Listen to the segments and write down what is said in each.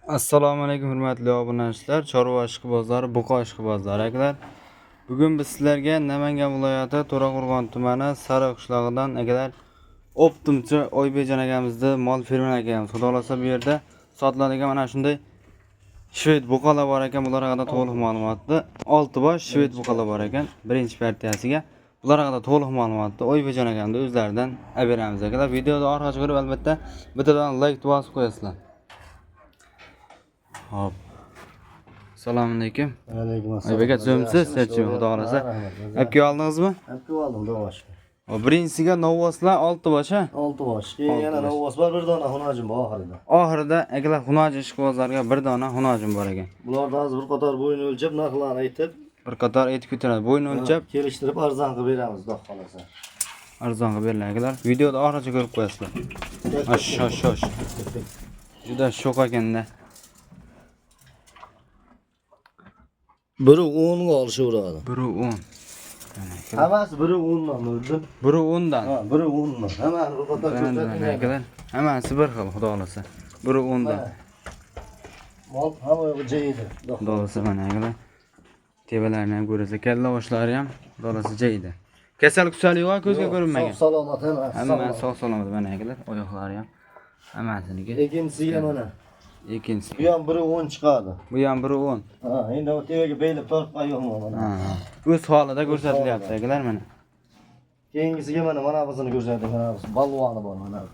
Assalomu alaykum hurmatli obunachilar, Chorva ishqibozlari, Buqa ishqibozlari akalar. Bugun biz sizlarga Namangan viloyati To'raqo'rg'on tumani Sariq qishlog'idan akalar Optimchi Oybejon akamizning mol fermer akamiz. Xudo xolasa bu yerda sotiladigan mana shunday shved buqalar bor ekan. Bular haqida to'liq ma'lumotni 6 bosh shved buqalar bor ekan. Birinchi partiyasiga bular haqida to'liq ma'lumotni Oybejon akamizning o'zlaridan beramiz akalar. Videoni oxirigacha ko'rib albatta bittadan like bosib qo'yasizlar. Hop. Assalomu alaykum. Alaykum assalom. Aybek so'msiz, sizchi xudo xolasa. Apga oldingizmi? Apga oldim, davosh. O birinchisiga novvoslar 6 bosh ha? 6 bosh. Keyin yana novvos bor, bir dona xunojim bor oxirida. Oxirida akalar xunoji ishqibozlarga bir dona xunojim bor ekan. Bulardan hozir bir qator bo'yni o'lchab, narxlarni aytib, Bir qator aytib ko'taradi. Bo'yni o'lchab, kelishtirib arzon qilib beramiz, xudo xolasa. arzon qilib beriladi akalar. Videoda oxirigacha ko'rib qo'yasizlar. Shosh. Juda sho'q ekanda. Biri 10 ga olishaveradi. Biri 10. Hammasi biri 10 dan o'ldim. Biri 10 dan. Ha, biri 10 dan. Hammasi bir qator ko'rsatilgan akalar. Hammasi bir xil, xudo xolasa. Biri 10 dan. Mol hamma yo'q joyida. Xudo xolasa mana akalar. Tebalarini ham ko'rasiz, kalla boshlari ham xudo xolasa joyida. Kasal-kusali yo'q, ko'zga ko'rinmagan. Sog' salomat hammasi. Hamma sog' salomat mana akalar, oyoqlari ham hammasiniki. Ikkinchisiga mana. Ikkinchisi. Bu ham biri 10 chiqadi. Bu ham biri 10. Ha, endi o tevaga belib tortib qo'ymoqman mana. Ha. O'z holida ko'rsatilyapti akalar mana. Keyingisiga mana bunisi ko'rsating, mana bu balvoni bor mana bu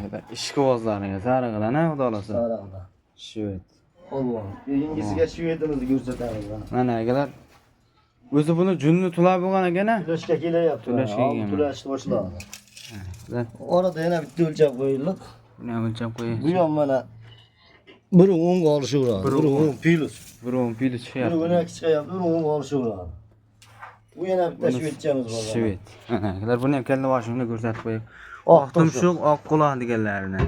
yerda. Ishqibozlarga sariqdan ha, xudo xolasa. Sariqda. Shved. Balvon. Keyingisiga shvedimizni ko'rsatamiz mana. Mana akalar. O'zi buni junni tulab bo'lgan ekan ha. Tulashga kelyapti. Tulashga kelgan. Tulashni boshladi. Ha. Orada yana bitta o'lchab qo'yildik. Buni ham o'lchab qo'ying. Bu ham mana biri 10 ga olishaveradi. Biri 10 plus. Biri 10 pili chiqyapti. Biri 12 chiqyapti, biri 10 ga olishaveradi. Bu yana bitta shvedchamiz bor. Shved. Mana akalar buni ham kalla boshimda ko'rsatib qo'ying. Oq Tumshuq, oq quloq deganlarini.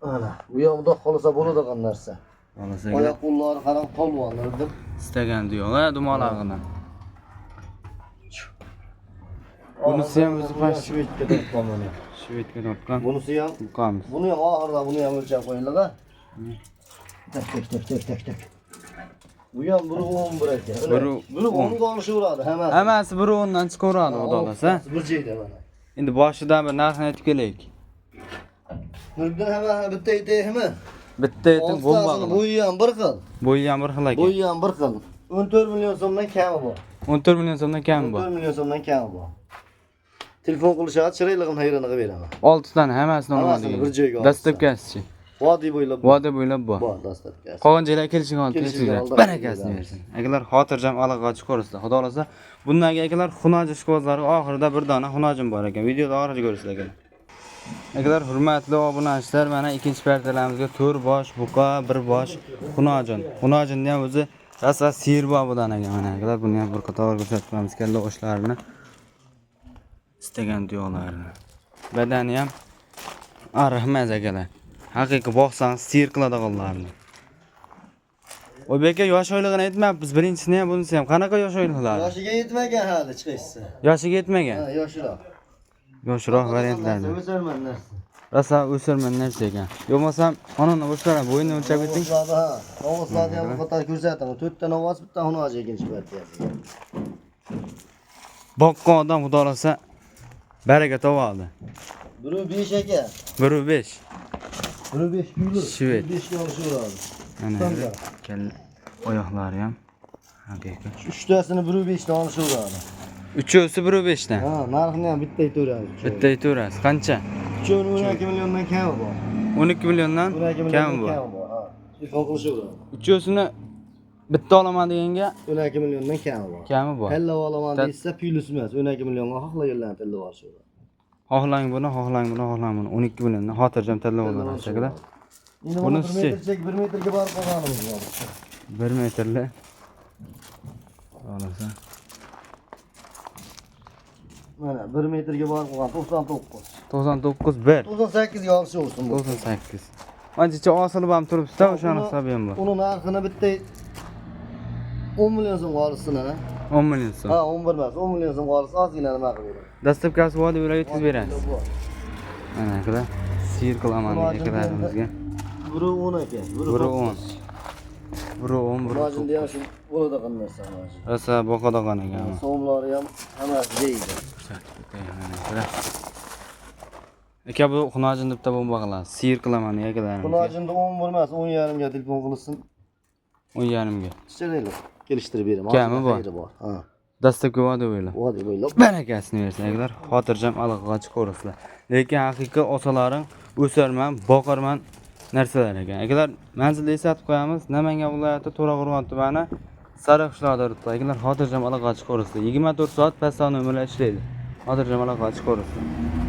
Mana, bu ham xudo xolasa bo'ladigan narsa. Xolasa Oyoq qo'llari qarab polvonlar deb. istagan diyor ha, dumolog'idan. Bunisi ham o'zi pash shvedga tortgan mana. Shvedga tortgan. Bunisi ham Buqamiz. buni ham oxirida buni ham o'lchab qo'yildi ha. Tak. Bu ham biri 10 bir ekan. Biri 10 ga olishaveradi hammasi. Hammasi biri 10 dan chiqaveradi, xudo xolasa. Bir joyda mana. Endi boshidan bir narxini aytib kelaylik. Nuriddin hammasini bitta aytaymi? Bitta ayting bo'lmadi. Bo'yi ham bir xil. Bo'yi ham bir xil ekan. Bo'yi ham bir xil. 14 million so'mdan kami bor. 14 million so'mdan kami bor. 14 million so'mdan kami bor. Telefon qilishadi, chiroylig'ini hayron qilib beraman. 6 dan hammasini Hammasini bir joyga olib. Dastlabkasi. Vodiy bo'ylab. Vodiy bo'ylab bor. Bor dastlabkasi. Qolgan joylar kelishgan olib Kelishgan kelishgan. oldi. Barakasini bersin. Akalar xotirjam aloqa chiqarsizlar. Xudo xolasa, bundan akalar xunoj ishqibozlari oxirida bir dona xunojim bor ekan. Videoda oxirigacha ko'rasizlar akalar. Akalar hurmatli obunachilar, mana ikkinchi partiyalarimizga 4 bosh buqa, 1 bosh xunojin. Xunojinni ham o'zi rasa sir bobidan ekan mana akalar. Buni ham bir qator ko'rsatamiz kalla boshlarini. Istagan diyorlarini. Badani ham arxmas akalar. Haqiqiy boqsangiz sir qiladiganlarni. Oybek aka yosh oylig'ini aytmayapmiz. Birinchisini ham bunisi ham. Qanaqa yosh oyliqlar? Yoshiga yetmagan hali chiqishsa. Yoshiga yetmagan. Ha, yoshroq. Yoshroq variantlarni. O'sarman narsa. Rosa o'sirman narsa ekan. Bo'lmasam onani boshlaram, bo'yini o'lchab keting. Novvoslarni ham qator ko'rsataman. 4 ta novvos, bitta xunoji ikkinchi partiyasi. Boqqan odam xudo xolasa baraka topadi. Biri 5 aka. Biri 5. Biri 5 kilo. Shved. 5 ga olishaveradi. Mana kalla oyoqlari ham haqiqiy. 3 tasini biri 5 dan olishaveradi. Uchosi biri 5 dan. Ha, narxini ham bitta aytaveramiz. Bitta aytaverasiz. Qancha? 12 milliondan kami bor. 12 milliondan 12 kam milliondan bor. kami bor. Ha. Telefon qilishaveradi. Uchosini bitta olaman deganga 12 milliondan kami bor. kami bor. Tella olaman deysa, plus emas. 12 millionga xohlaganlarni tella olishaveradi. Xohlang buni, xohlang buni, xohlang buni. 12 milliondan xotirjam tanlab olasiz akalar. Endi Buni 1 metrcha 1 metrga borib qolganimiz bor. 1 metrli. Olasa. Mana 1 metrga borib qolgan 99. 99 1. 98 ga olishaversin bu. 98. Ancha osilib ham turibdi-da, o'shani hisobi ham bor. Uni narxini bitta 10 million so'mga olsin ana. 10 million so'm. Ha, 11 emas, 10 million so'mga olsa ozgina nima qilib beradi. Dastlabkasi vodiy yo'lga yetkazib beramiz. Mana akalar, sir qilaman akalarimizga. Biri 10 aka, Biri 10. Biri 10, biri Bunacın diye şu burada kanlarsa bunacın. Rosa boqada qan ekan. Soğumları ham hammasi deydi. Aka bu xunajin deb tabun baqlar. Siyir qilaman akalar. Bunacın da 10 bo'lmas, 10,5 ga telefon qilsin. 10,5 ga. Chiqaraylik. Kelishtirib beraman. Kami bor? Bor. Ha. Dastlabki va'da o'yla. Vodi bo'ylab. Barakasini bersin akalar. Xotirjam aloqaga chiqaverasizlar. Lekin haqiqiy osalaring o'sarman, boqarman narsalar ekan. Akalar, manzilni eslatib qo'yamiz. Namangan viloyati To'raqo'rg'on tumani Sariqishloqda turibdi. Akalar, xotirjam aloqaga chiqaverasizlar. 24 soat pastdan nomerlar ishlaydi. Xotirjam aloqaga chiqaverasizlar.